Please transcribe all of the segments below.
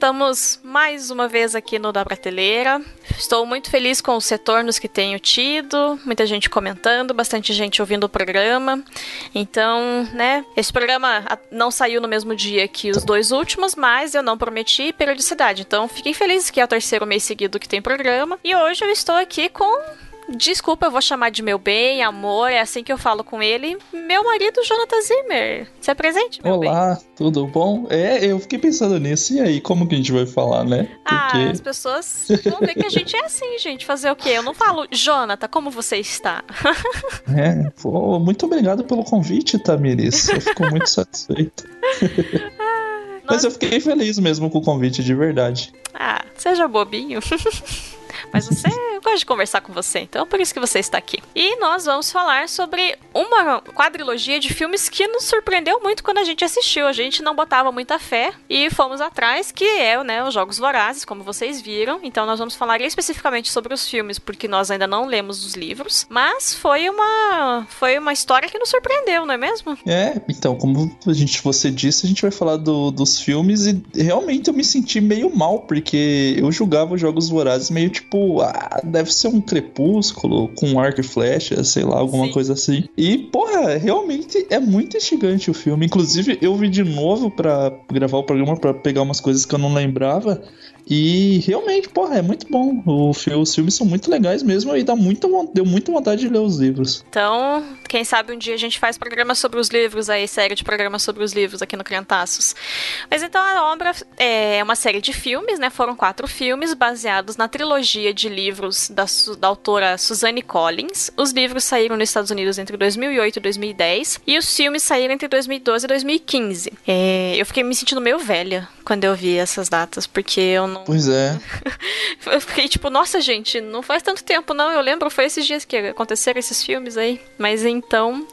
Estamos mais uma vez aqui no Da Prateleira. Estou muito feliz com os retornos que tenho tido, muita gente comentando, bastante gente ouvindo o programa. Então, né, esse programa não saiu no mesmo dia que os dois últimos, mas eu não prometi periodicidade. Então, fiquem felizes que é o terceiro mês seguido que tem programa. E hoje eu estou aqui com... Desculpa, eu vou chamar de meu bem, amor, é assim que eu falo com ele. Meu marido, Jonathan Zimmer. Se apresente, meu bem. Olá, tudo bom? Eu fiquei pensando nisso, e aí, como que a gente vai falar, né? Porque... as pessoas vão ver que a gente é assim, gente, fazer o quê? Eu não falo, Jonathan, como você está? Muito obrigado pelo convite, Tamiris, eu fico muito satisfeito. Mas eu fiquei feliz mesmo com o convite, de verdade. Seja bobinho. Mas eu gosto de conversar com você, então é por isso que você está aqui. E nós vamos falar sobre uma quadrilogia de filmes que nos surpreendeu muito quando a gente assistiu. A gente não botava muita fé e fomos atrás, que é, né, os Jogos Vorazes, como vocês viram. Então nós vamos falar especificamente sobre os filmes, porque nós ainda não lemos os livros. Mas foi uma história que nos surpreendeu, não é mesmo? Então, como você disse, a gente vai falar dos filmes e realmente eu me senti meio mal, porque eu julgava os Jogos Vorazes meio tipo, deve ser um Crepúsculo com arco e flecha, sei lá, alguma coisa assim. E, porra, realmente é muito instigante o filme. Inclusive, eu vi de novo pra gravar o programa, pra pegar umas coisas que eu não lembrava. E realmente, porra, é muito bom. Os filmes são muito legais mesmo e deu muita vontade de ler os livros. Então, quem sabe um dia a gente faz programa sobre os livros aí, série de programas sobre os livros aqui no Criantaços. Mas então a obra é uma série de filmes, né? Foram 4 filmes baseados na trilogia de livros da autora Suzanne Collins. Os livros saíram nos Estados Unidos entre 2008 e 2010 e os filmes saíram entre 2012 e 2015. Eu fiquei me sentindo meio velha quando eu vi essas datas, porque eu não... Pois é. Eu fiquei tipo, nossa gente, não faz tanto tempo não, eu lembro, foi esses dias que aconteceram esses filmes aí. Mas então...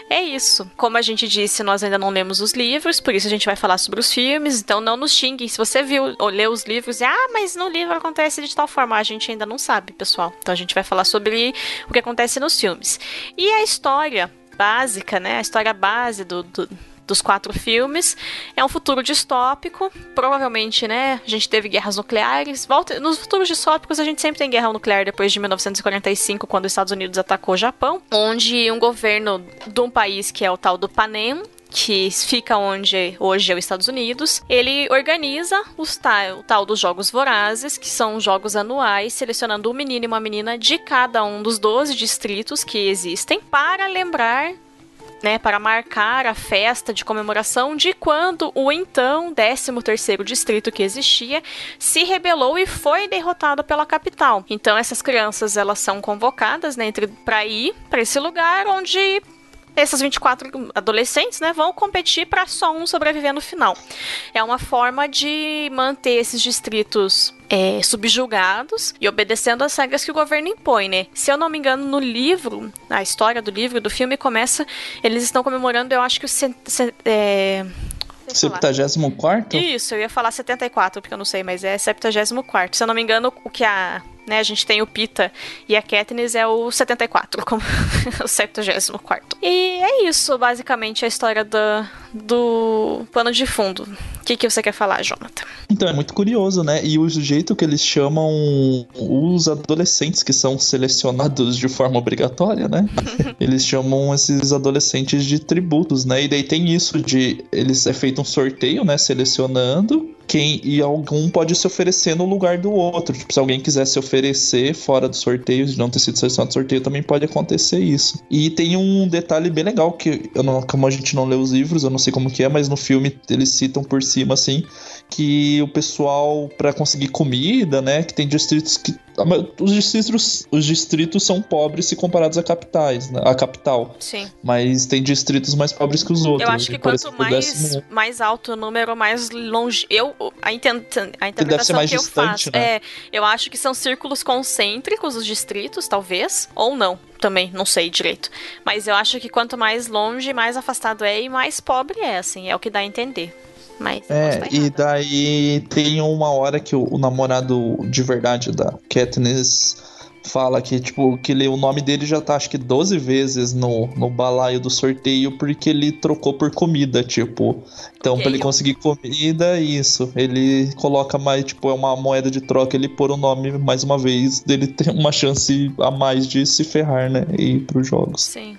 é isso. Como a gente disse, nós ainda não lemos os livros, por isso a gente vai falar sobre os filmes, então não nos xinguem. Se você viu ou leu os livros e, mas no livro acontece de tal forma, a gente ainda não sabe, pessoal. Então a gente vai falar sobre o que acontece nos filmes. E a história básica, né, a história base dos 4 filmes, é um futuro distópico, provavelmente, né, a gente teve guerras nucleares, nos futuros distópicos a gente sempre tem guerra nuclear depois de 1945, quando os Estados Unidos atacou o Japão, onde um governo de um país que é o tal do Panem, que fica onde hoje é os Estados Unidos, ele organiza o tal dos Jogos Vorazes, que são jogos anuais, selecionando um menino e uma menina de cada um dos 12 distritos que existem, para lembrar, né, para marcar a festa de comemoração de quando o então 13º distrito que existia se rebelou e foi derrotado pela capital. Então essas crianças, elas são convocadas, né, para ir para esse lugar onde esses 24 adolescentes, né, vão competir para só um sobreviver no final. É uma forma de manter esses distritos subjugados e obedecendo às regras que o governo impõe, né? Se eu não me engano, no livro, a história do livro, do filme começa, eles estão comemorando, eu acho que o 74º? Isso, eu ia falar 74, porque eu não sei, mas é 74º. Se eu não me engano, o que a gente tem o Pita e a Katniss é o 74, como o 74º. E é isso, basicamente, a história do pano de fundo. O que você quer falar, Jonathan? Então, é muito curioso, né? E o jeito que eles chamam os adolescentes que são selecionados de forma obrigatória, né? Eles chamam esses adolescentes de tributos, né? E daí tem isso de... é feito um sorteio, né? Selecionando e algum pode se oferecer no lugar do outro. Tipo, se alguém quiser se oferecer fora do sorteio, de não ter sido selecionado do sorteio, também pode acontecer isso. E tem um detalhe bem legal, que como a gente não lê os livros, eu não sei como que é, mas no filme eles citam por cima, assim, que o pessoal, pra conseguir comida, né, que tem distritos que... Os distritos são pobres se comparados a capitais, né? A capital. Sim. Mas tem distritos mais pobres que os outros. Eu acho que quanto mais alto o número, mais longe... A interpretação que eu faço, né? Eu acho que são círculos concêntricos os distritos, talvez, ou não. Também, não sei direito. Mas eu acho que quanto mais longe, mais afastado é e mais pobre é, assim. É o que dá a entender. Mas e daí tem uma hora que o namorado de verdade da Katniss fala que, tipo, que o nome dele já tá, acho que 12 vezes no balaio do sorteio, porque ele trocou por comida, tipo. Então, pra ele conseguir comida, isso. Ele coloca mais, tipo, é uma moeda de troca, ele pôr o nome mais uma vez, dele ter uma chance a mais de se ferrar, né? E ir pros jogos. Sim.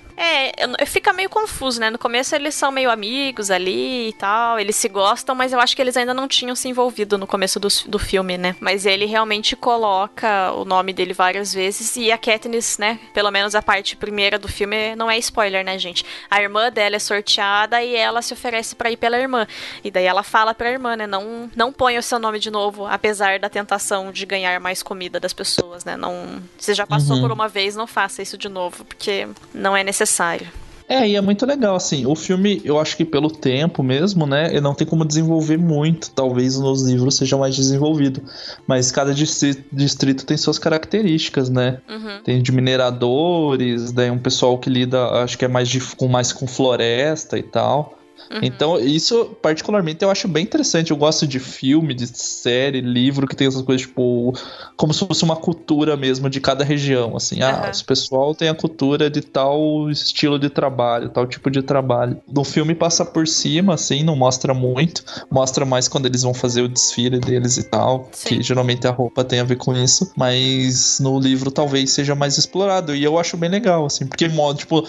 Fica meio confuso, né? No começo eles são meio amigos ali e tal, eles se gostam, mas eu acho que eles ainda não tinham se envolvido no começo do filme, né? Mas ele realmente coloca o nome dele várias vezes e a Katniss, né? Pelo menos a parte primeira do filme não é spoiler, né, gente? A irmã dela é sorteada e ela se oferece pra ir pela irmã. E daí ela fala pra irmã, né? Não ponha o seu nome de novo, apesar da tentação de ganhar mais comida das pessoas, né? Não, você já passou por uma vez, não faça isso de novo, porque não é necessário. E é muito legal, assim, o filme, eu acho que pelo tempo mesmo, né, ele não tem como desenvolver muito, talvez nos livros seja mais desenvolvido, mas cada distrito tem suas características, né, tem de mineradores, daí um pessoal que lida, acho que é mais com floresta e tal. Então, isso particularmente eu acho bem interessante. Eu gosto de filme, de série, livro que tem essas coisas, tipo, como se fosse uma cultura mesmo de cada região, assim. Esse pessoal tem a cultura de tal estilo de trabalho, tal tipo de trabalho. No filme passa por cima, assim, não mostra muito. Mostra mais quando eles vão fazer o desfile deles e tal, que geralmente a roupa tem a ver com isso. Mas no livro talvez seja mais explorado. E eu acho bem legal, assim, porque, tipo,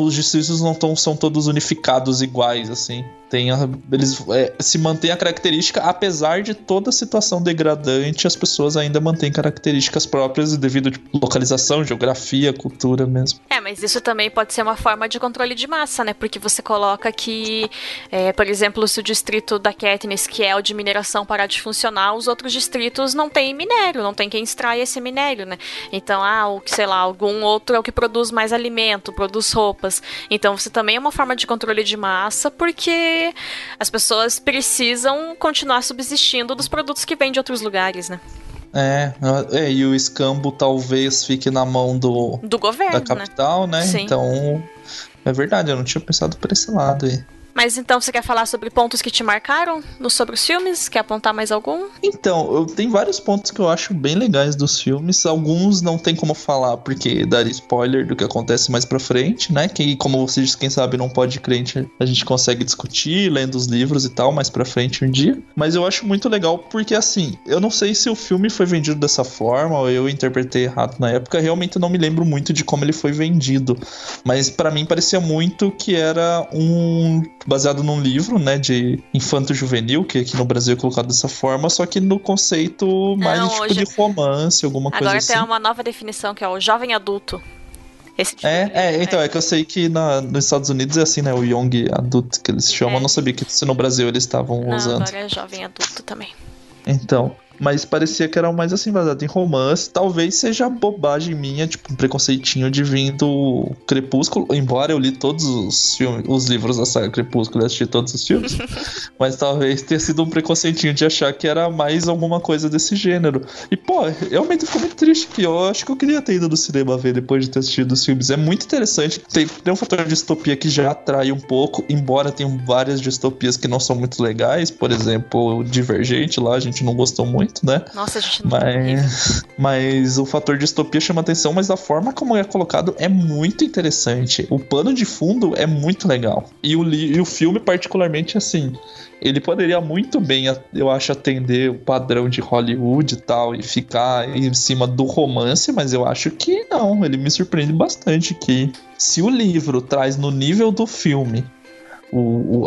os distritos não são todos unificados iguais, assim. Eles se mantêm a característica, apesar de toda a situação degradante, as pessoas ainda mantêm características próprias devido a localização, geografia, cultura mesmo. Mas isso também pode ser uma forma de controle de massa, né? Porque você coloca que, por exemplo, se o distrito da Katniss, que é o de mineração, parar de funcionar, os outros distritos não têm minério, não tem quem extrai esse minério, né? Então, algum outro é o que produz mais alimento, produz roupas. Então, você também é uma forma de controle de massa, porque as pessoas precisam continuar subsistindo dos produtos que vêm de outros lugares, né? E o escambo talvez fique na mão do governo, da capital, né? Sim. Então, é verdade, eu não tinha pensado por esse lado aí. Mas então você quer falar sobre pontos que te marcaram sobre os filmes? Quer apontar mais algum? Então, tem vários pontos que eu acho bem legais dos filmes. Alguns não tem como falar, porque daria spoiler do que acontece mais pra frente, né? Que, como você disse, quem sabe não pode crente, a gente consegue discutir, lendo os livros e tal, mais pra frente um dia. Mas eu acho muito legal porque, assim, eu não sei se o filme foi vendido dessa forma ou eu interpretei errado na época. Realmente não me lembro muito de como ele foi vendido. Mas pra mim parecia muito que era baseado num livro, né, de infanto-juvenil, que aqui no Brasil é colocado dessa forma, só que no conceito mais de romance, alguma coisa assim. Agora tem uma nova definição, que é o jovem adulto. Então, é que eu sei que nos Estados Unidos é assim, né, o young adult que eles chamam, eu não sabia que se no Brasil eles estavam usando. Agora é jovem adulto também. Então, mas parecia que era mais assim, baseado em romance. Talvez seja bobagem minha, tipo, um preconceitinho de vir do Crepúsculo. Embora eu li todos os livros da saga Crepúsculo e assisti todos os filmes. Mas talvez tenha sido um preconceitinho de achar que era mais alguma coisa desse gênero. E, realmente ficou muito triste, que eu acho que eu queria ter ido no cinema ver depois de ter assistido os filmes. É muito interessante. Tem um fator de distopia que já atrai um pouco, embora tenham várias distopias que não são muito legais. Por exemplo, o Divergente lá, a gente não gostou muito, né? Nossa, a gente não mas o fator distopia chama atenção, mas a forma como é colocado é muito interessante. O pano de fundo é muito legal. E o filme, particularmente, assim, ele poderia muito bem, eu acho, atender o padrão de Hollywood e tal, e ficar em cima do romance, mas eu acho que não. Ele me surpreende bastante que, se o livro traz no nível do filme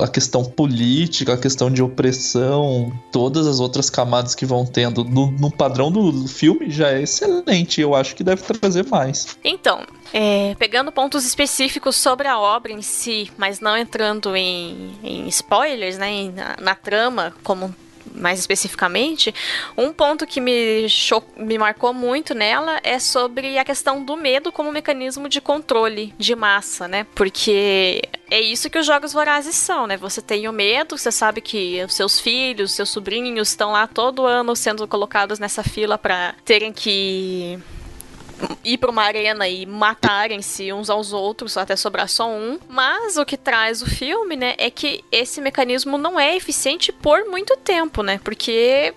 a questão política, a questão de opressão, todas as outras camadas que vão tendo no padrão do filme já é excelente. Eu acho que deve trazer mais. Então, pegando pontos específicos sobre a obra em si, mas não entrando em spoilers, né, na trama como mais especificamente, um ponto que me marcou muito nela é sobre a questão do medo como mecanismo de controle de massa, né? Porque é isso que os Jogos Vorazes são, né? Você tem o medo, você sabe que os seus filhos, seus sobrinhos estão lá todo ano sendo colocados nessa fila para terem que ir para uma arena e matarem-se uns aos outros até sobrar só um. Mas o que traz o filme, né, é que esse mecanismo não é eficiente por muito tempo, né? Porque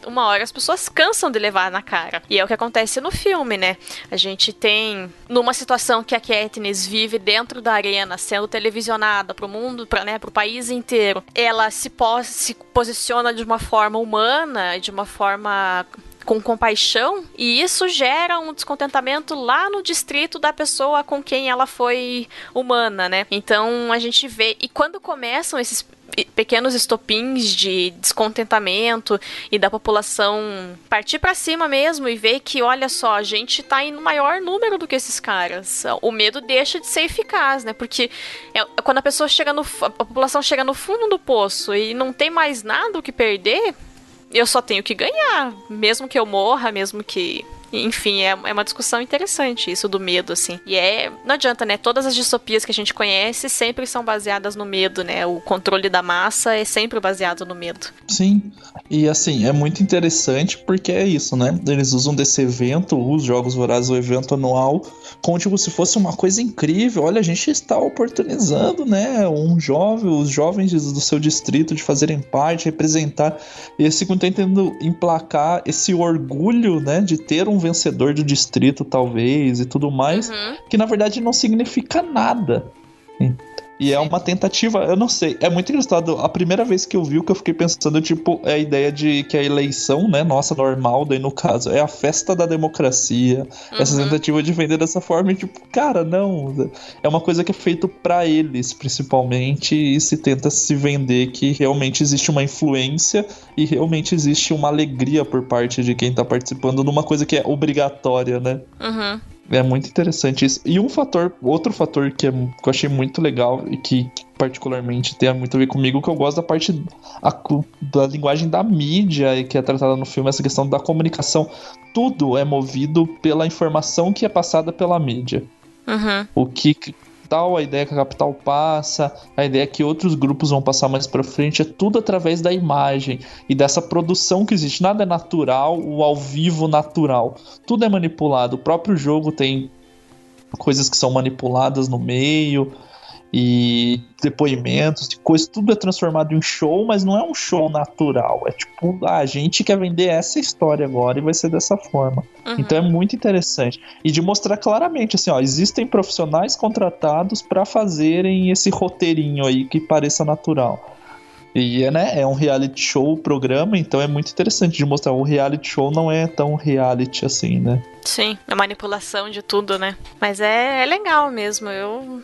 uma hora as pessoas cansam de levar na cara. E é o que acontece no filme, né? A gente tem, numa situação que a Katniss vive dentro da arena, sendo televisionada pro mundo, pro país inteiro, ela se posiciona de uma forma humana, de uma forma com compaixão, e isso gera um descontentamento lá no distrito da pessoa com quem ela foi humana, né? Então a gente vê, e quando começam esses pequenos estopins de descontentamento e da população partir pra cima mesmo e ver que, olha só, a gente tá em maior número do que esses caras, o medo deixa de ser eficaz, né? Porque quando a pessoa a população chega no fundo do poço e não tem mais nada o que perder, eu só tenho que ganhar, mesmo que eu morra, mesmo que... Enfim, é uma discussão interessante isso do medo, assim. E não adianta, né? Todas as distopias que a gente conhece sempre são baseadas no medo, né? O controle da massa é sempre baseado no medo. Sim, e assim, é muito interessante porque é isso, né? Eles usam desse evento, os Jogos Vorazes, o evento anual, como tipo se fosse uma coisa incrível. Olha, a gente está oportunizando, né? Os jovens do seu distrito de fazerem parte, representar. E esse segundo tentando emplacar esse orgulho, né? De ter um vencedor do distrito, talvez, e tudo mais, que na verdade não significa nada. E é uma tentativa, eu não sei, é muito engraçado. A primeira vez que eu vi, o que eu fiquei pensando, tipo, é a ideia de que a eleição, né, nossa, normal, daí no caso, é a festa da democracia. Essa tentativa de vender dessa forma, e tipo, cara, não, é uma coisa que é feito pra eles, principalmente, e se tenta se vender que realmente existe uma influência e realmente existe uma alegria por parte de quem tá participando numa coisa que é obrigatória, né? É muito interessante isso. E outro fator que eu achei muito legal e que particularmente tem muito a ver comigo, que eu gosto da parte da linguagem da mídia e que é tratada no filme, essa questão da comunicação. Tudo é movido pela informação que é passada pela mídia. O que tal, a ideia que a capital passa, a ideia que outros grupos vão passar mais pra frente, é tudo através da imagem e dessa produção que existe. Nada é natural, o ao vivo natural. Tudo é manipulado. O próprio jogo tem coisas que são manipuladas no meio e depoimentos de coisas, tudo é transformado em show, mas não é um show natural, é tipo, a gente quer vender essa história agora e vai ser dessa forma. Então é muito interessante, e de mostrar claramente assim, ó, existem profissionais contratados para fazerem esse roteirinho aí que pareça natural. E né, é um reality show, o programa, então é muito interessante de mostrar. O reality show não é tão reality assim, né? Sim, a manipulação de tudo, né? Mas é legal mesmo, eu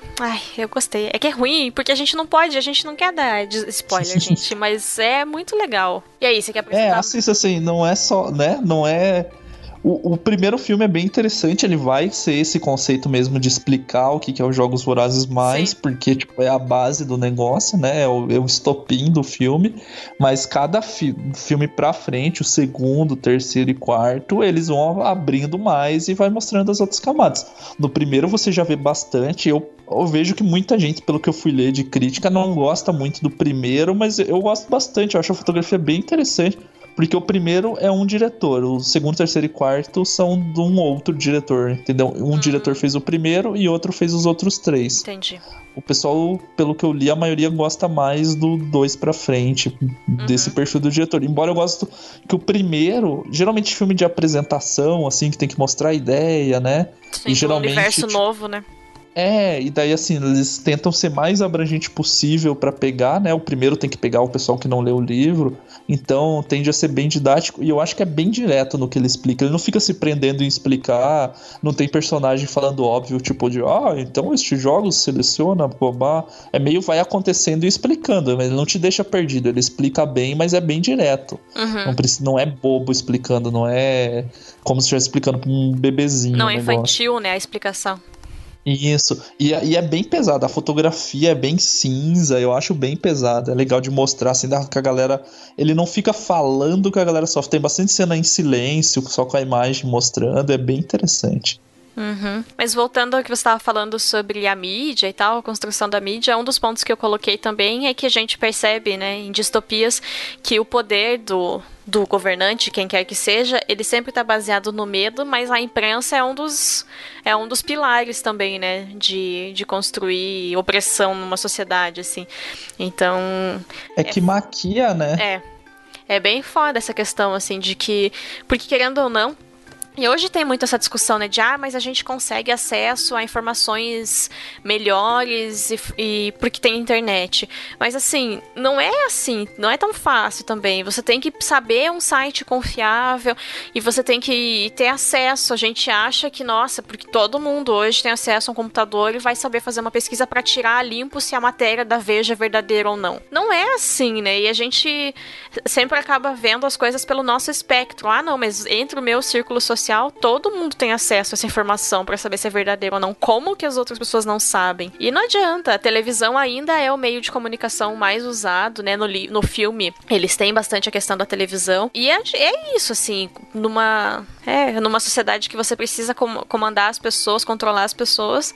gostei. É que é ruim, porque a gente não quer dar spoiler, gente, mas é muito legal. E aí, você quer apresentar? Assista assim, não é só, né, não é... O primeiro filme é bem interessante, ele vai ser esse conceito mesmo de explicar o que é os Jogos Vorazes mais, sim, porque tipo, é a base do negócio, né, é o estopim do filme, mas cada filme pra frente, o segundo, o terceiro e quarto, eles vão abrindo mais e vai mostrando as outras camadas. No primeiro você já vê bastante, eu vejo que muita gente, pelo que eu fui ler de crítica, não gosta muito do primeiro, mas eu gosto bastante, eu acho a fotografia bem interessante. Porque o primeiro é um diretor, o segundo, terceiro e quarto são de um outro diretor, entendeu? Um diretor fez o primeiro e outro fez os outros 3. Entendi. O pessoal, pelo que eu li, a maioria gosta mais do 2 pra frente, desse perfil do diretor. Embora eu gosto que o primeiro, geralmente filme de apresentação, assim, que tem que mostrar a ideia, né? Sim, e geralmente, um universo novo, né? E daí assim, eles tentam ser mais abrangente possível pra pegar, né? O primeiro tem que pegar o pessoal que não lê o livro, então tende a ser bem didático, e eu acho que é bem direto no que ele explica. Ele não fica se prendendo em explicar, não tem personagem falando óbvio, tipo de, então este jogo seleciona, bobá. É meio vai acontecendo e explicando, mas ele não te deixa perdido, ele explica bem, mas é bem direto. Não é bobo explicando, não é como se estivesse explicando pra um bebezinho. Não é infantil, né, a explicação. Isso, e é bem pesado, a fotografia é bem cinza, eu acho bem pesada, é legal de mostrar assim, que a galera, ele não fica falando que a galera sofre, tem bastante cena em silêncio, só com a imagem mostrando, é bem interessante. Mas voltando ao que você estava falando sobre a mídia e tal, a construção da mídia, um dos pontos que eu coloquei também é que a gente percebe, né, em distopias, que o poder do governante, quem quer que seja, ele sempre está baseado no medo, mas a imprensa é um dos pilares também, né, de construir opressão numa sociedade, assim. Então... que maquia, né? É bem foda essa questão, assim, de que... Porque, querendo ou não, e hoje tem muito essa discussão, né, de mas a gente consegue acesso a informações melhores e porque tem internet. Mas assim, não é assim, não é tão fácil também. Você tem que saber um site confiável e você tem que ter acesso. A gente acha que, nossa, porque todo mundo hoje tem acesso a um computador e vai saber fazer uma pesquisa para tirar a limpo se a matéria da Veja é verdadeira ou não. Não é assim, né? E a gente sempre acaba vendo as coisas pelo nosso espectro. Não, mas entre o meu círculo social todo mundo tem acesso a essa informação para saber se é verdadeiro ou não. Como que as outras pessoas não sabem? E não adianta, a televisão ainda é o meio de comunicação mais usado, né? No filme, eles têm bastante a questão da televisão. E é isso, assim, numa sociedade que você precisa comandar as pessoas, controlar as pessoas,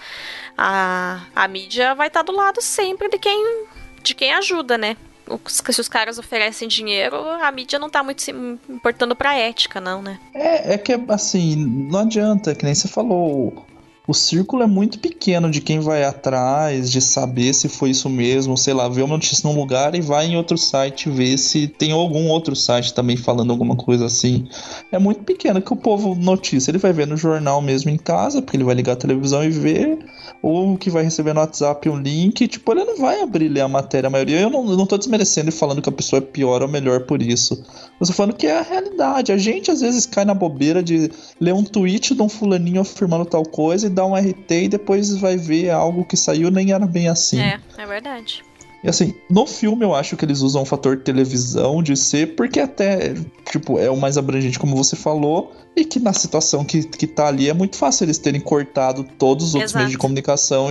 a mídia vai estar do lado sempre de quem ajuda, né? Se os caras oferecem dinheiro, a mídia não tá muito se importando pra ética, não, né? É que, assim, não adianta, que nem você falou, o círculo é muito pequeno de quem vai atrás, de saber se foi isso mesmo, sei lá, ver uma notícia num lugar e vai em outro site ver se tem algum outro site também falando alguma coisa assim. É muito pequeno que o povo notícia, ele vai ver no jornal mesmo em casa, porque ele vai ligar a televisão e ver, ou que vai receber no WhatsApp um link, tipo, ele não vai abrir e ler a matéria, a maioria. Eu não tô desmerecendo e falando que a pessoa é pior ou melhor por isso. Eu tô falando que é a realidade. A gente às vezes cai na bobeira de ler um tweet de um fulaninho afirmando tal coisa e dar um RT e depois vai ver algo que saiu nem era bem assim. É verdade. E assim, no filme eu acho que eles usam o fator televisão de ser, porque até, tipo, é o mais abrangente como você falou, e que na situação que tá ali é muito fácil eles terem cortado todos os outros meios de comunicação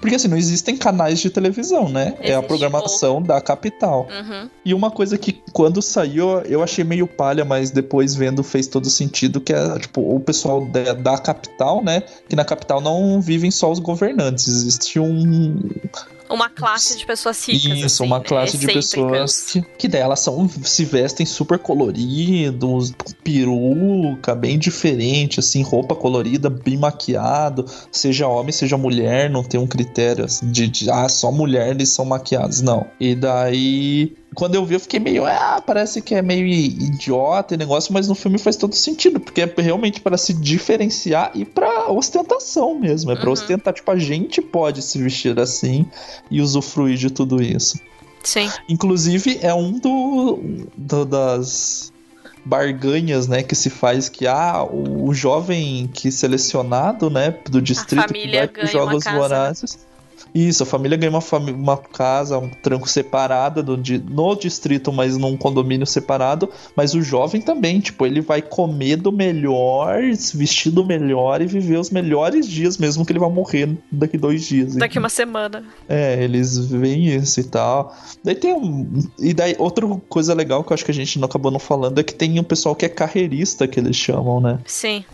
porque assim, não existem canais de televisão, né? É a programação da capital. Uhum. E uma coisa que quando saiu eu achei meio palha, mas depois vendo fez todo sentido, que é, tipo, o pessoal da capital, né? Que na capital não vivem só os governantes, existe uma classe de pessoas ricas. Isso, assim, uma né? classe de pessoas que daí elas se vestem super coloridos, peruca, bem diferente, assim, roupa colorida, bem maquiado, seja homem, seja mulher, não tem um critério assim, de só mulheres são maquiadas, não. E daí, quando eu vi, eu fiquei meio, parece que é meio idiota e negócio, mas no filme faz todo sentido, porque é realmente para se diferenciar e pra ostentação mesmo, é pra ostentar, tipo, a gente pode se vestir assim e usufruir de tudo isso. Sim. Inclusive, é das barganhas, né, que se faz que o jovem que selecionado, né, do distrito que vai para os Jogos Vorazes. Isso, a família ganha uma casa, um tranco separada no distrito, mas num condomínio separado. Mas o jovem também, tipo, ele vai comer do melhor, se vestir do melhor e viver os melhores dias, mesmo que ele vá morrer daqui 2 dias. Daqui uma semana. Eles veem isso e tal. Daí E daí, outra coisa legal que eu acho que a gente não acabou não falando é que tem um pessoal que é carreirista, que eles chamam, né? Sim.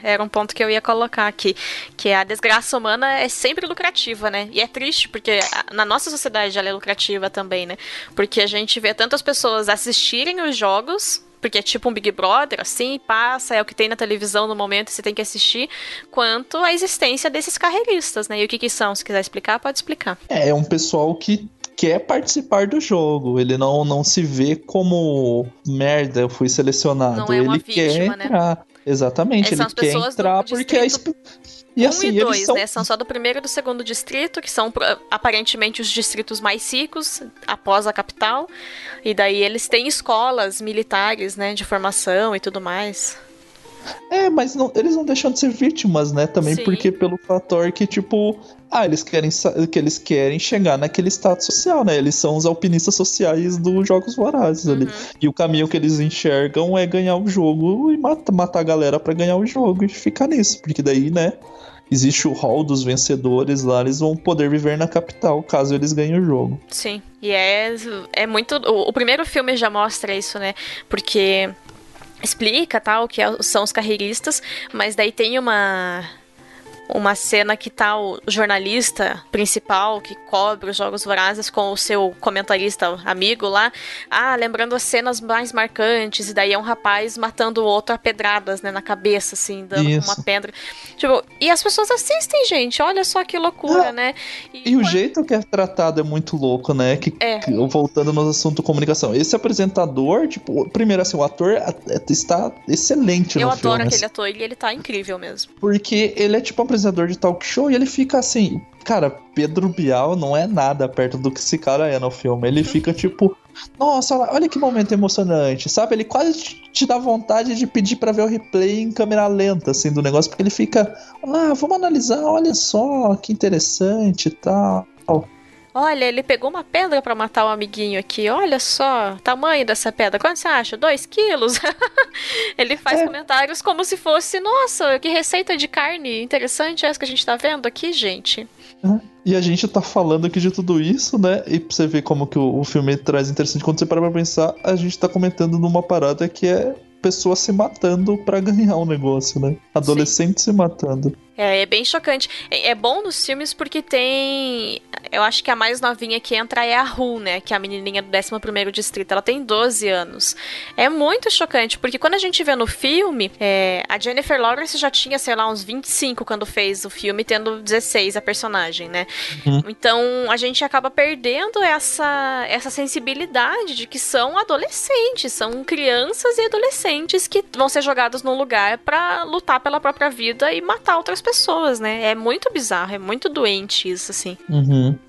Era um ponto que eu ia colocar aqui, que a desgraça humana é sempre lucrativa, né? E é triste, porque na nossa sociedade ela é lucrativa também, né? Porque a gente vê tantas pessoas assistirem os jogos, porque é tipo um Big Brother, assim, passa, é o que tem na televisão no momento, você tem que assistir, quanto a existência desses carreiristas, né? E o que são? Se quiser explicar, pode explicar. É um pessoal que quer participar do jogo, ele não se vê como merda, eu fui selecionado, não é uma ele vítima, quer entrar. Né? Exatamente, ele quer entrar porque e assim, 1 e 2, né? São só do primeiro e do segundo distrito, que são aparentemente os distritos mais ricos após a capital. E daí eles têm escolas militares, né? De formação e tudo mais. Mas eles não deixam de ser vítimas, né? Também. Sim. Porque pelo fator que, tipo... eles querem chegar naquele status social, né? Eles são os alpinistas sociais dos Jogos Vorazes ali. E o caminho que eles enxergam é ganhar o jogo e matar a galera pra ganhar o jogo e ficar nisso. Porque daí, né? Existe o hall dos vencedores lá, eles vão poder viver na capital, caso eles ganhem o jogo. Sim. E é muito... O primeiro filme já mostra isso, né? Porque... explica, tal, que são os carreiristas, mas daí tem uma uma cena que tá o jornalista principal que cobre os Jogos Vorazes com o seu comentarista amigo lá, lembrando as cenas mais marcantes, e daí é um rapaz matando o outro a pedradas, né, na cabeça, assim, dando com uma pedra. Tipo, e as pessoas assistem, gente, olha só que loucura, né? E o jeito que é tratado é muito louco, né? Voltando no assunto comunicação. Esse apresentador, tipo, primeiro assim, o ator está excelente no filme. Eu adoro aquele ator, e ele tá incrível mesmo. Porque ele é tipo um apresentador de talk show e ele fica assim... Cara, Pedro Bial não é nada perto do que esse cara é no filme. Ele fica tipo... Nossa, olha que momento emocionante, sabe? Ele quase te dá vontade de pedir pra ver o replay em câmera lenta, assim, do negócio. Porque ele fica... vamos analisar, olha só, que interessante e tal. Olha, ele pegou uma pedra pra matar o amiguinho aqui. Olha só, tamanho dessa pedra. Quanto você acha? 2 quilos? Ele faz comentários como se fosse... Nossa, que receita de carne interessante essa que a gente tá vendo aqui, gente. E a gente tá falando aqui de tudo isso, né? E pra você ver como que o filme traz interessante. Quando você para pra pensar, a gente tá comentando numa parada que é pessoas se matando pra ganhar um negócio, né? Adolescentes se matando. É bem chocante. É bom nos filmes porque tem... Eu acho que a mais novinha que entra é a Ru, né? Que é a menininha do 11º distrito. Ela tem 12 anos. É muito chocante, porque quando a gente vê no filme, a Jennifer Lawrence já tinha, sei lá, uns 25 quando fez o filme, tendo 16 a personagem, né? Então, a gente acaba perdendo essa sensibilidade de que são adolescentes, são crianças e adolescentes que vão ser jogados num lugar pra lutar pela própria vida e matar outras pessoas, né? É muito bizarro, é muito doente isso, assim.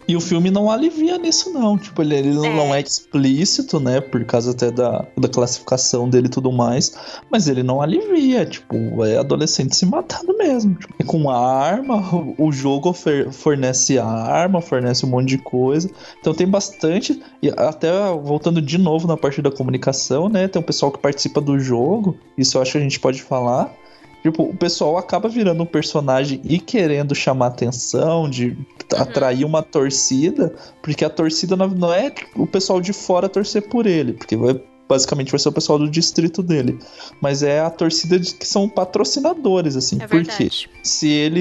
E o filme não alivia nisso, não. Tipo, ele não é explícito, né? Por causa até da classificação dele e tudo mais. Mas ele não alivia. Tipo, é adolescente se matando mesmo. Tipo, é com arma, o jogo fornece arma, fornece um monte de coisa. Então tem bastante... E até voltando de novo na parte da comunicação, né? Tem um pessoal que participa do jogo. Isso eu acho que a gente pode falar. Tipo, o pessoal acaba virando um personagem e querendo chamar atenção, de atrair uma torcida, porque a torcida não é o pessoal de fora torcer por ele, porque basicamente vai ser o pessoal do distrito dele, mas é a torcida que são patrocinadores, assim, porque se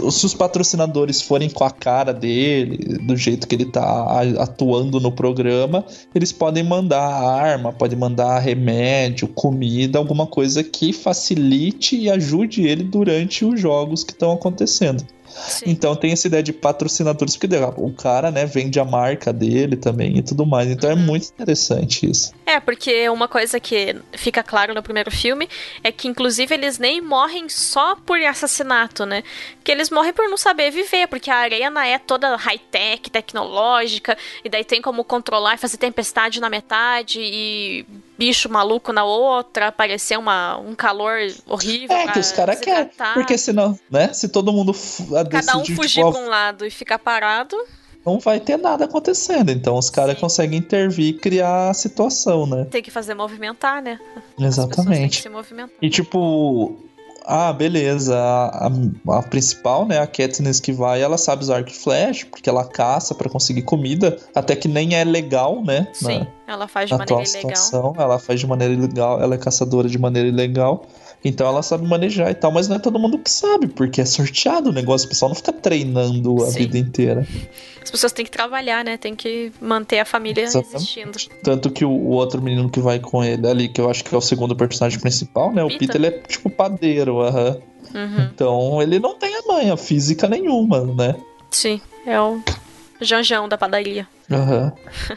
os patrocinadores forem com a cara dele, do jeito que ele tá atuando no programa, eles podem mandar arma, podem mandar remédio, comida, alguma coisa que facilite e ajude ele durante os jogos que estão acontecendo. Sim. Então tem essa ideia de patrocinadores, porque o cara, né, vende a marca dele também e tudo mais. Então é muito interessante isso. Porque uma coisa que fica claro no primeiro filme é que, inclusive, eles nem morrem só por assassinato, né? Que eles morrem por não saber viver, porque a arena é toda high-tech, tecnológica, e daí tem como controlar e fazer tempestade na metade e bicho maluco na outra, aparecer um calor horrível. Que os caras querem, porque senão, né, se todo mundo cada um fugir pra um lado e ficar parado, não vai ter nada acontecendo. Então os caras conseguem intervir e criar a situação, né? Tem que fazer movimentar, né? Exatamente. Tem que se movimentar. E tipo... beleza, a principal, né, a Katniss que vai, ela sabe usar arco e flecha, porque ela caça pra conseguir comida, até que nem é legal, né? Sim, ela faz de maneira ilegal. Ela faz de maneira ilegal, ela é caçadora de maneira ilegal, então ela sabe manejar e tal, mas não é todo mundo que sabe, porque é sorteado o negócio, o pessoal não fica treinando a vida inteira. As pessoas têm que trabalhar, né? Tem que manter a família existindo. Tanto que o outro menino que vai com ele ali, que eu acho que é o segundo personagem principal, né? O Peter, ele é tipo padeiro, Então ele não tem a manha física nenhuma, né? Sim, é o Janjão da padaria.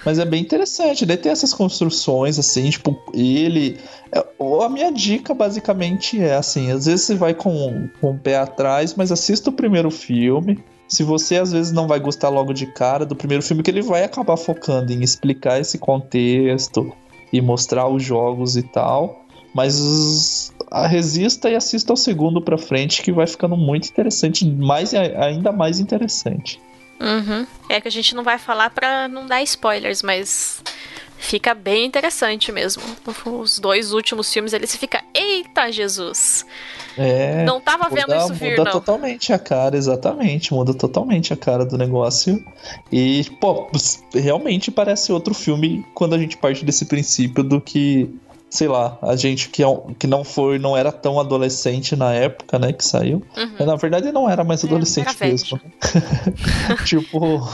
Mas é bem interessante, daí tem essas construções, assim, tipo, ele... A minha dica, basicamente, é assim, às vezes você vai com o pé atrás, mas assista o primeiro filme. Se você, às vezes, não vai gostar logo de cara do primeiro filme, que ele vai acabar focando em explicar esse contexto e mostrar os jogos e tal, mas resista e assista ao segundo pra frente, que vai ficando muito interessante, ainda mais interessante. É que a gente não vai falar pra não dar spoilers, mas fica bem interessante mesmo. Os 2 últimos filmes ali, você fica, eita Jesus! Não tava vendo isso vir, não. Muda totalmente a cara, exatamente. Muda totalmente a cara do negócio. E, pô, realmente parece outro filme quando a gente parte desse princípio do que sei lá, a gente que não era tão adolescente na época, né, que saiu. Na verdade, não era mais adolescente era mesmo. Tipo,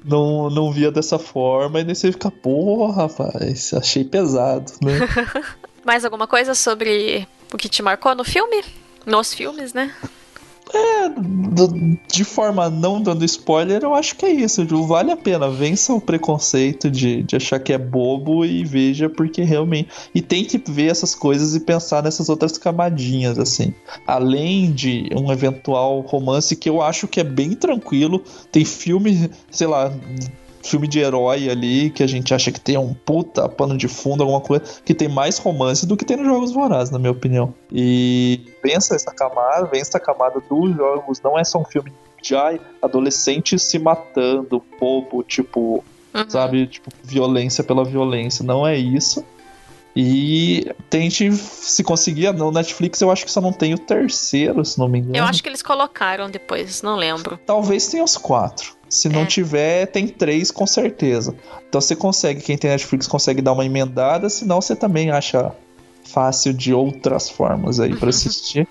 não via dessa forma, e daí você fica, porra, rapaz, achei pesado, né? Mais alguma coisa sobre o que te marcou no filme? Nos filmes, né? De forma não dando spoiler, eu acho que é isso. Vale a pena. Vença o preconceito de achar que é bobo e veja porque realmente. E tente ver essas coisas e pensar nessas outras camadinhas, assim. Além de um eventual romance que eu acho que é bem tranquilo. Tem filme, sei lá. Filme de herói ali, que a gente acha que tem um puta pano de fundo, alguma coisa, que tem mais romance do que tem nos Jogos Vorazes, na minha opinião. E vença essa camada dos jogos, não é só um filme de adolescentes se matando, bobo, tipo, sabe, tipo, violência pela violência, não é isso. E tente, se conseguir, no Netflix eu acho que só não tem o terceiro, se não me engano. Eu acho que eles colocaram depois, não lembro. Talvez tenha os 4. Se não tiver, tem 3 com certeza. Então você consegue, quem tem Netflix consegue dar uma emendada, senão você também acha fácil de outras formas aí pra assistir.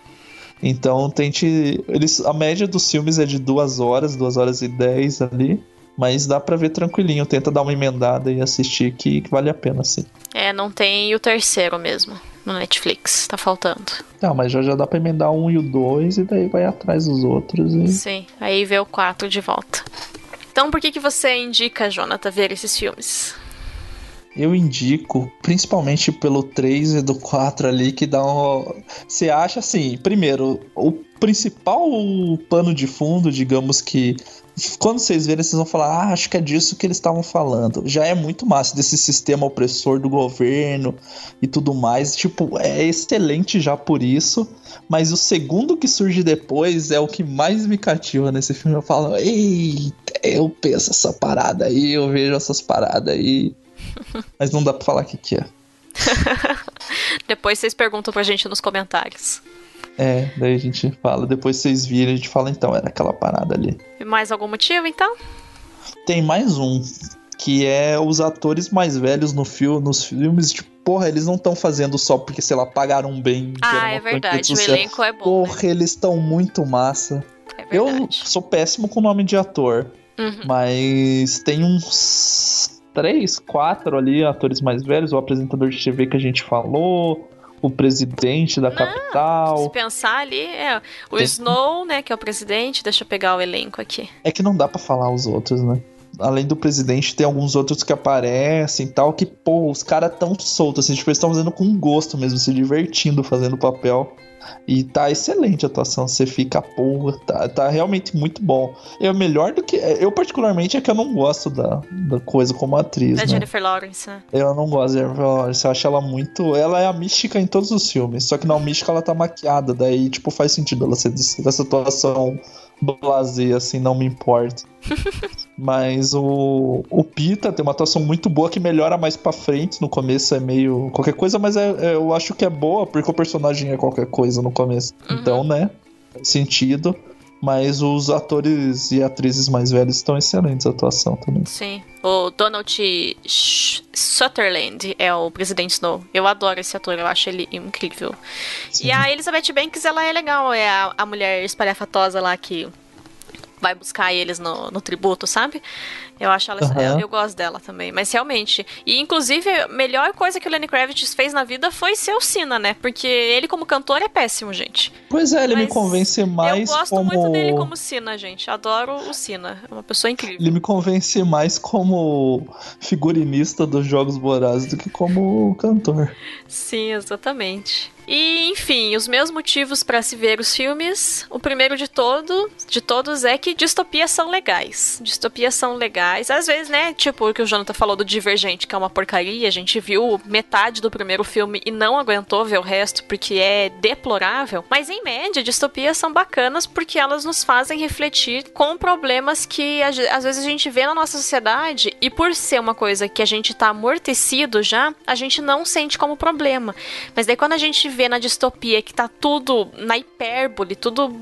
Então tente. A média dos filmes é de 2 horas, 2 horas e 10 ali. Mas dá pra ver tranquilinho, tenta dar uma emendada e assistir que vale a pena, sim. Não tem o terceiro mesmo no Netflix, tá faltando. Não, mas já dá pra emendar 1 e o 2 e daí vai atrás dos outros. Sim, aí vê o 4 de volta. Então por que você indica, Jonathan, ver esses filmes? Eu indico, principalmente pelo 3 e do 4 ali, que dá um... Você acha assim, primeiro, o principal pano de fundo, digamos que... Quando vocês verem, vocês vão falar, acho que é disso que eles estavam falando. Já é muito massa desse sistema opressor do governo e tudo mais. Tipo, é excelente já por isso. Mas o segundo que surge depois é o que mais me cativa nesse filme. Eu falo, eita, eu penso essa parada aí, eu vejo essas paradas aí. Mas não dá pra falar o que é. Depois vocês perguntam pra gente nos comentários. Daí a gente fala. Depois vocês viram, a gente fala, então, era aquela parada ali. E mais algum motivo, então? Tem mais um, que é os atores mais velhos nos filmes, tipo, porra, eles não estão fazendo só porque, sei lá, pagaram bem. É verdade, o elenco é bom. Porra, né? Eles estão muito massa. Eu sou péssimo com o nome de ator, mas tem uns 3, 4 ali, atores mais velhos, o apresentador de TV que a gente falou, o presidente da capital. Se pensar ali, o Snow, né, que é o presidente. Deixa eu pegar o elenco aqui. É que não dá pra falar os outros, né? Além do presidente, tem alguns outros que aparecem e tal, que, pô, os caras tão soltos, assim, tipo, eles estão fazendo com gosto mesmo, se divertindo fazendo o papel. E tá excelente a atuação, você fica, porra, tá realmente muito bom. É melhor do que... Eu, particularmente, é que eu não gosto da coisa como atriz, né? Jennifer Lawrence, né? Eu não gosto da Jennifer Lawrence, eu acho ela muito... Ela é a mística em todos os filmes, só que na mística ela tá maquiada, daí, tipo, faz sentido ela ser dessa atuação blasé, assim, não me importa. Mas o Pita tem uma atuação muito boa que melhora mais pra frente. No começo é meio qualquer coisa, mas eu acho que é boa porque o personagem é qualquer coisa no começo. Então, né, faz sentido. Mas os atores e atrizes mais velhos estão excelentes a atuação também. Sim. O Donald Sutherland é o presidente Snow. Eu adoro esse ator, eu acho ele incrível. Sim. E a Elizabeth Banks, ela é legal. É a mulher espalhafatosa lá que vai buscar eles no tributo, sabe? Eu acho ela... Eu gosto dela também. Mas realmente... E, inclusive, a melhor coisa que o Lenny Kravitz fez na vida foi ser o Cena, né? Porque ele, como cantor, é péssimo, gente. Pois é, ele me convence mais eu gosto muito dele como Cena, gente. Adoro o Cena. É uma pessoa incrível. Ele me convence mais como figurinista dos Jogos Vorazes do que como cantor. Sim, exatamente. E, enfim, os meus motivos para se ver os filmes, o primeiro de todos é que distopias são legais. Distopias são legais. Às vezes, né, tipo o que o Jonathan falou do Divergente, que é uma porcaria, a gente viu metade do primeiro filme e não aguentou ver o resto porque é deplorável. Mas, em média, distopias são bacanas porque elas nos fazem refletir com problemas que às vezes a gente vê na nossa sociedade e por ser uma coisa que a gente tá amortecido já, a gente não sente como problema. Mas daí quando a gente vê na distopia que tá tudo na hipérbole, tudo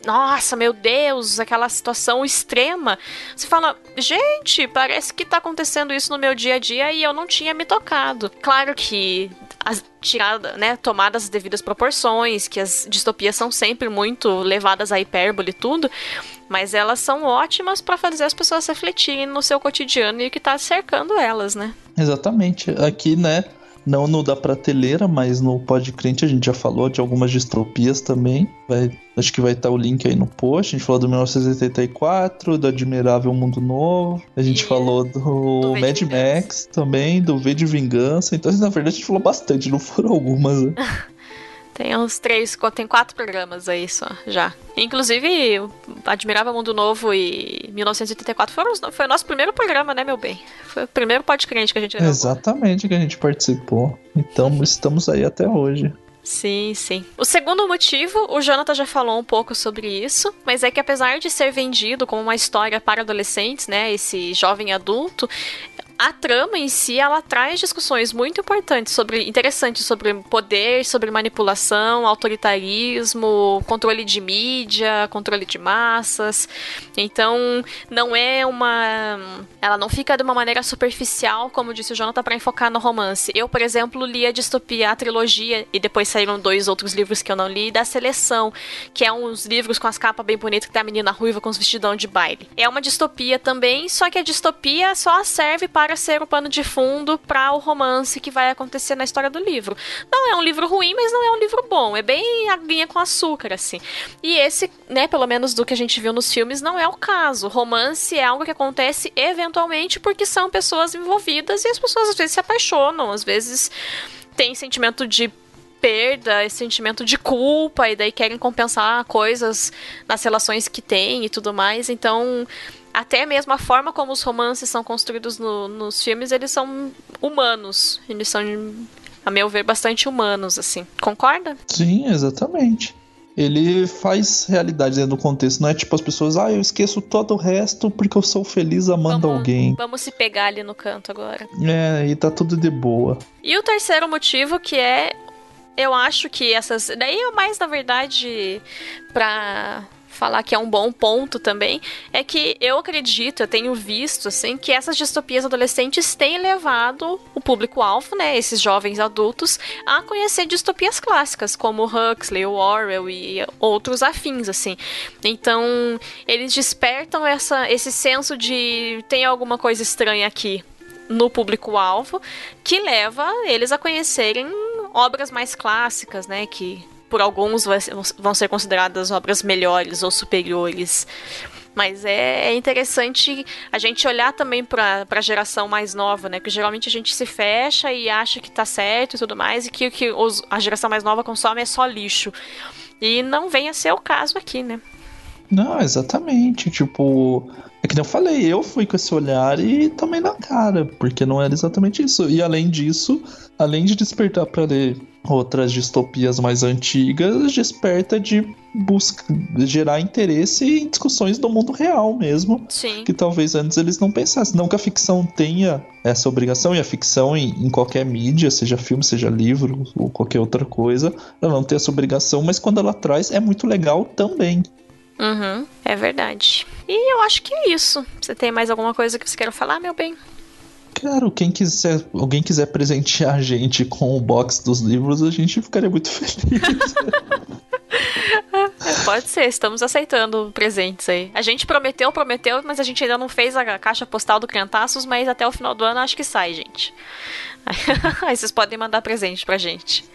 nossa, meu Deus, aquela situação extrema. Você fala, gente, parece que tá acontecendo isso no meu dia a dia e eu não tinha me tocado. Claro que tomadas as devidas proporções, que as distopias são sempre muito levadas à hipérbole e tudo, mas elas são ótimas para fazer as pessoas refletirem no seu cotidiano e o que tá cercando elas, né? Exatamente. Aqui, né, não no da prateleira, mas no Podcrente a gente já falou de algumas distopias também. Acho que vai estar o link aí no post. A gente falou do 1984, do Admirável Mundo Novo. A gente falou do Mad Max também, do V de Vingança. Então, na verdade, a gente falou bastante, não foram algumas, né? Tem uns 4 programas aí só, já. Inclusive, Admirável Mundo Novo e 1984 foi o nosso primeiro programa, né, meu bem? Foi o primeiro Podcrente que a gente gravou. Exatamente, que a gente participou. Então, estamos aí até hoje. Sim, sim. O segundo motivo, o Jonathan já falou um pouco sobre isso, mas é que apesar de ser vendido como uma história para adolescentes, né, esse jovem adulto, a trama em si, ela traz discussões muito interessantes sobre poder, sobre manipulação, autoritarismo, controle de mídia, controle de massas. Então, ela não fica de uma maneira superficial, como disse o Jonathan, para enfocar no romance. Eu, por exemplo, li a distopia, a trilogia, e depois saíram 2 outros livros que eu não li, da Seleção, que é uns livros com as capas bem bonitas, que tem a menina ruiva com os vestidão de baile. É uma distopia também, só que a distopia só serve para ser o pano de fundo para o romance que vai acontecer na história do livro. Não é um livro ruim, mas não é um livro bom. É bem aguinha com açúcar, assim. E esse, né, pelo menos do que a gente viu nos filmes, não é o caso. Romance é algo que acontece eventualmente porque são pessoas envolvidas e as pessoas às vezes se apaixonam, às vezes têm sentimento de perda, esse sentimento de culpa e daí querem compensar coisas nas relações que têm e tudo mais. Então, até mesmo a forma como os romances são construídos nos filmes, eles são humanos. Eles são, a meu ver, bastante humanos, assim. Concorda? Sim, exatamente. Ele faz realidade dentro do contexto. Não é tipo as pessoas, eu esqueço todo o resto porque eu sou feliz amando alguém. Vamos se pegar ali no canto agora. E tá tudo de boa. E o terceiro motivo, que é... Eu acho que essas... Daí é mais, na verdade, pra falar que é um bom ponto também, é que eu tenho visto, assim, que essas distopias adolescentes têm levado o público-alvo, né, esses jovens adultos, a conhecer distopias clássicas, como Huxley, Orwell e outros afins, assim. Então, eles despertam esse senso de tem alguma coisa estranha aqui no público-alvo, que leva eles a conhecerem obras mais clássicas, né, que por alguns vão ser consideradas obras melhores ou superiores. Mas é interessante a gente olhar também para a geração mais nova, né? Porque geralmente a gente se fecha e acha que tá certo e tudo mais, e que a geração mais nova consome é só lixo. E não vem a ser o caso aqui, né? Não, exatamente. Tipo, é que nem eu falei, eu fui com esse olhar e tomei na cara, porque não era exatamente isso. E além disso, além de despertar para ler outras distopias mais antigas, desperta de gerar interesse em discussões do mundo real mesmo. Sim. Que talvez antes eles não pensassem. Não que a ficção tenha essa obrigação, e a ficção em qualquer mídia, seja filme, seja livro ou qualquer outra coisa, ela não tem essa obrigação, mas quando ela traz é muito legal também. Uhum, é verdade. E eu acho que é isso. Você tem mais alguma coisa que você queira falar, meu bem? Claro, alguém quiser presentear a gente com o box dos livros, a gente ficaria muito feliz. Pode ser, estamos aceitando presentes aí. A gente prometeu, mas a gente ainda não fez a caixa postal do Criantaços, mas até o final do ano acho que sai, gente. Aí vocês podem mandar presente pra gente.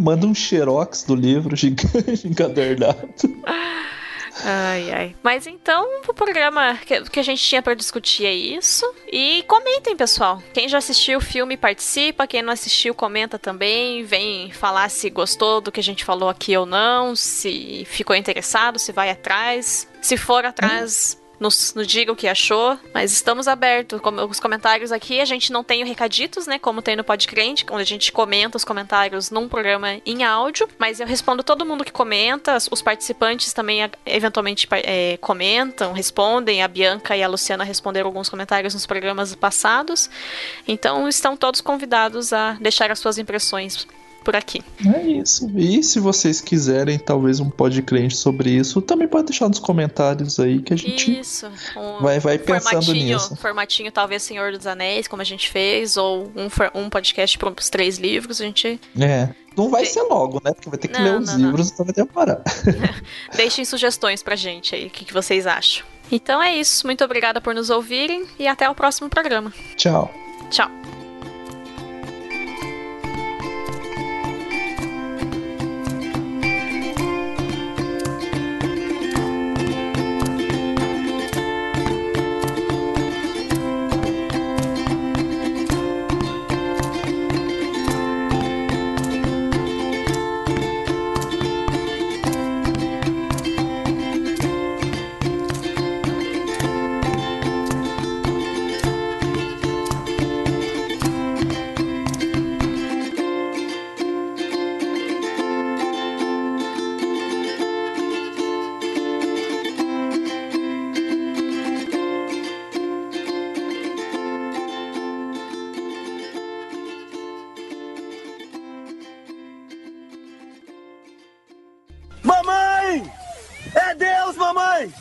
Manda um xerox do livro gigante encadernado. Ai. Mas então, o programa que a gente tinha pra discutir é isso. E comentem, pessoal. Quem já assistiu o filme participa. Quem não assistiu, comenta também. Vem falar se gostou do que a gente falou aqui ou não. Se ficou interessado, se vai atrás. Se for atrás... Nos diga o que achou, mas estamos abertos. Os comentários aqui, a gente não tem o recaditos, né? Como tem no Podcrente, onde a gente comenta os comentários num programa em áudio. Mas eu respondo todo mundo que comenta. Os participantes também eventualmente comentam, respondem. A Bianca e a Luciana responderam alguns comentários nos programas passados. Então estão todos convidados a deixar as suas impressões por aqui. É isso. E se vocês quiserem, talvez um podcast sobre isso, também pode deixar nos comentários aí que a gente Isso. vai pensando nisso. Formatinho talvez Senhor dos Anéis, como a gente fez, ou um podcast para os 3 livros, a gente... Não vai ser logo, né? Porque vai ter que ler os livros, então vai demorar. Deixem sugestões pra gente aí, o que vocês acham. Então é isso, muito obrigada por nos ouvirem e até o próximo programa. Tchau. Tchau. Mamãe! É Deus, mamãe!